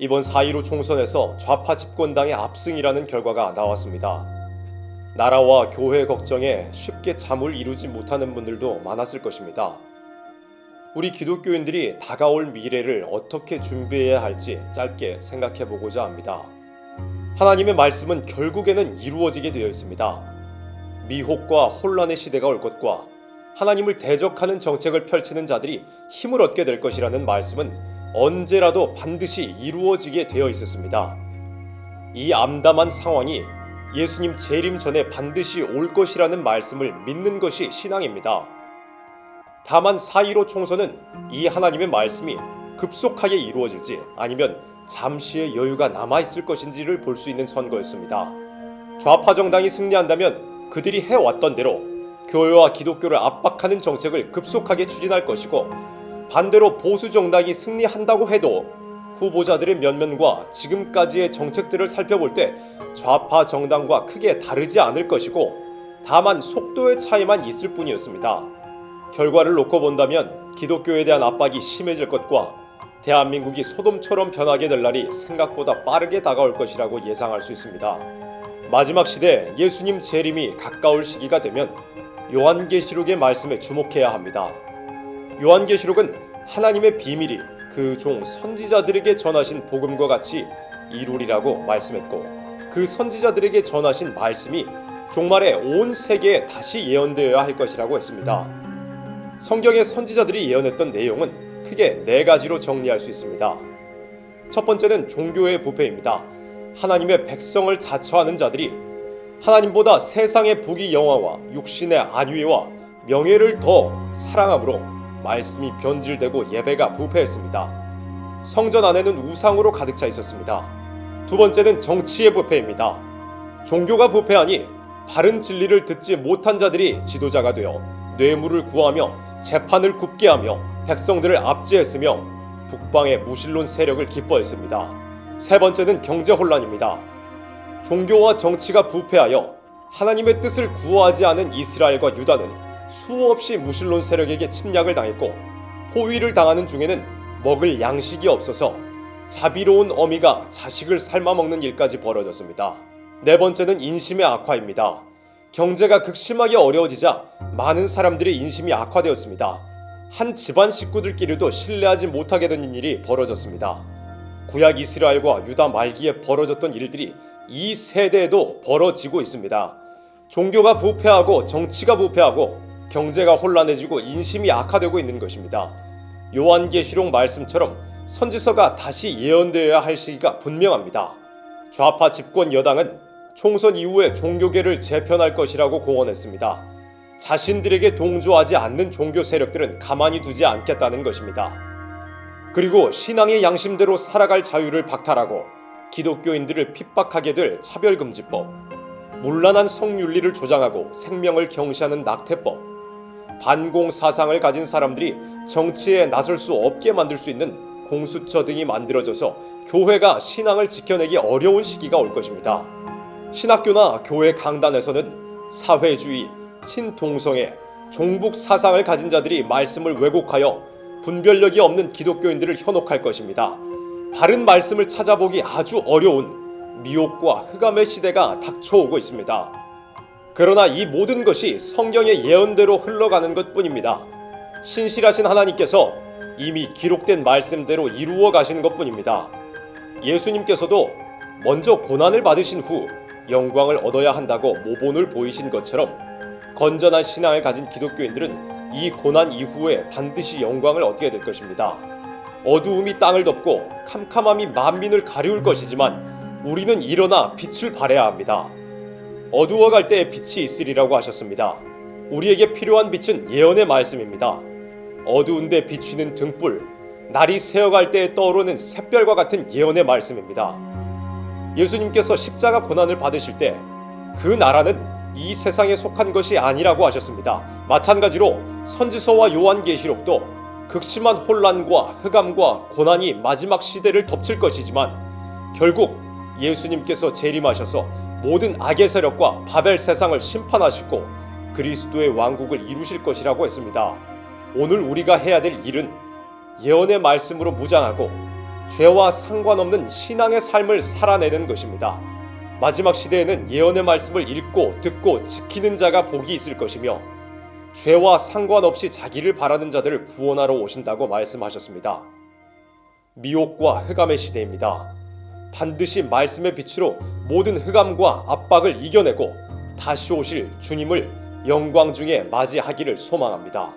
이번 4.15 총선에서 좌파 집권당의 압승이라는 결과가 나왔습니다. 나라와 교회 걱정에 쉽게 잠을 이루지 못하는 분들도 많았을 것입니다. 우리 기독교인들이 다가올 미래를 어떻게 준비해야 할지 짧게 생각해 보고자 합니다. 하나님의 말씀은 결국에는 이루어지게 되어 있습니다. 미혹과 혼란의 시대가 올 것과 하나님을 대적하는 정책을 펼치는 자들이 힘을 얻게 될 것이라는 말씀은 언제라도 반드시 이루어지게 되어 있었습니다. 이 암담한 상황이 예수님 재림 전에 반드시 올 것이라는 말씀을 믿는 것이 신앙입니다. 다만 4.15 총선은 이 하나님의 말씀이 급속하게 이루어질지 아니면 잠시의 여유가 남아있을 것인지를 볼 수 있는 선거였습니다. 좌파 정당이 승리한다면 그들이 해왔던 대로 교회와 기독교를 압박하는 정책을 급속하게 추진할 것이고, 반대로 보수 정당이 승리한다고 해도 후보자들의 면면과 지금까지의 정책들을 살펴볼 때 좌파 정당과 크게 다르지 않을 것이고, 다만 속도의 차이만 있을 뿐이었습니다. 결과를 놓고 본다면 기독교에 대한 압박이 심해질 것과 대한민국이 소돔처럼 변하게 될 날이 생각보다 빠르게 다가올 것이라고 예상할 수 있습니다. 마지막 시대 예수님 재림이 가까울 시기가 되면 요한계시록의 말씀에 주목해야 합니다. 요한계시록은 하나님의 비밀이 그 종 선지자들에게 전하신 복음과 같이 이루리라고 말씀했고, 그 선지자들에게 전하신 말씀이 종말에 온 세계에 다시 예언되어야 할 것이라고 했습니다. 성경의 선지자들이 예언했던 내용은 크게 4가지로 정리할 수 있습니다. 첫 번째는 종교의 부패입니다. 하나님의 백성을 자처하는 자들이 하나님보다 세상의 부귀 영화와 육신의 안위와 명예를 더 사랑함으로 말씀이 변질되고 예배가 부패했습니다. 성전 안에는 우상으로 가득 차 있었습니다. 두 번째는 정치의 부패입니다. 종교가 부패하니 바른 진리를 듣지 못한 자들이 지도자가 되어 뇌물을 구하며 재판을 굽게 하며 백성들을 압제했으며 북방의 무신론 세력을 기뻐했습니다. 세 번째는 경제 혼란입니다. 종교와 정치가 부패하여 하나님의 뜻을 구하지 않은 이스라엘과 유다는 수없이 무신론 세력에게 침략을 당했고, 포위를 당하는 중에는 먹을 양식이 없어서 자비로운 어미가 자식을 삶아먹는 일까지 벌어졌습니다. 네 번째는 인심의 악화입니다. 경제가 극심하게 어려워지자 많은 사람들의 인심이 악화되었습니다. 한 집안 식구들끼리도 신뢰하지 못하게 되는 일이 벌어졌습니다. 구약 이스라엘과 유다 말기에 벌어졌던 일들이 이 세대에도 벌어지고 있습니다. 종교가 부패하고 정치가 부패하고 경제가 혼란해지고 인심이 악화되고 있는 것입니다. 요한계시록 말씀처럼 선지서가 다시 예언되어야 할 시기가 분명합니다. 좌파 집권 여당은 총선 이후에 종교계를 재편할 것이라고 공언했습니다. 자신들에게 동조하지 않는 종교 세력들은 가만히 두지 않겠다는 것입니다. 그리고 신앙의 양심대로 살아갈 자유를 박탈하고 기독교인들을 핍박하게 될 차별금지법, 문란한 성윤리를 조장하고 생명을 경시하는 낙태법, 반공 사상을 가진 사람들이 정치에 나설 수 없게 만들 수 있는 공수처 등이 만들어져서 교회가 신앙을 지켜내기 어려운 시기가 올 것입니다. 신학교나 교회 강단에서는 사회주의, 친동성애, 종북 사상을 가진 자들이 말씀을 왜곡하여 분별력이 없는 기독교인들을 현혹할 것입니다. 바른 말씀을 찾아보기 아주 어려운 미혹과 흑암의 시대가 닥쳐오고 있습니다. 그러나 이 모든 것이 성경의 예언대로 흘러가는 것뿐입니다. 신실하신 하나님께서 이미 기록된 말씀대로 이루어 가시는 것뿐입니다. 예수님께서도 먼저 고난을 받으신 후 영광을 얻어야 한다고 모본을 보이신 것처럼 건전한 신앙을 가진 기독교인들은 이 고난 이후에 반드시 영광을 얻게 될 것입니다. 어두움이 땅을 덮고 캄캄함이 만민을 가리울 것이지만 우리는 일어나 빛을 발해야 합니다. 어두워갈 때에 빛이 있으리라고 하셨습니다. 우리에게 필요한 빛은 예언의 말씀입니다. 어두운 데 비추는 등불, 날이 새어갈 때에 떠오르는 샛별과 같은 예언의 말씀입니다. 예수님께서 십자가 고난을 받으실 때 그 나라는 이 세상에 속한 것이 아니라고 하셨습니다. 마찬가지로 선지서와 요한계시록도 극심한 혼란과 흑암과 고난이 마지막 시대를 덮칠 것이지만 결국 예수님께서 재림하셔서 모든 악의 세력과 바벨 세상을 심판하시고 그리스도의 왕국을 이루실 것이라고 했습니다. 오늘 우리가 해야 될 일은 예언의 말씀으로 무장하고 죄와 상관없는 신앙의 삶을 살아내는 것입니다. 마지막 시대에는 예언의 말씀을 읽고 듣고 지키는 자가 복이 있을 것이며 죄와 상관없이 자기를 바라는 자들을 구원하러 오신다고 말씀하셨습니다. 미혹과 흑암의 시대입니다. 반드시 말씀의 빛으로 모든 흑암과 압박을 이겨내고 다시 오실 주님을 영광 중에 맞이하기를 소망합니다.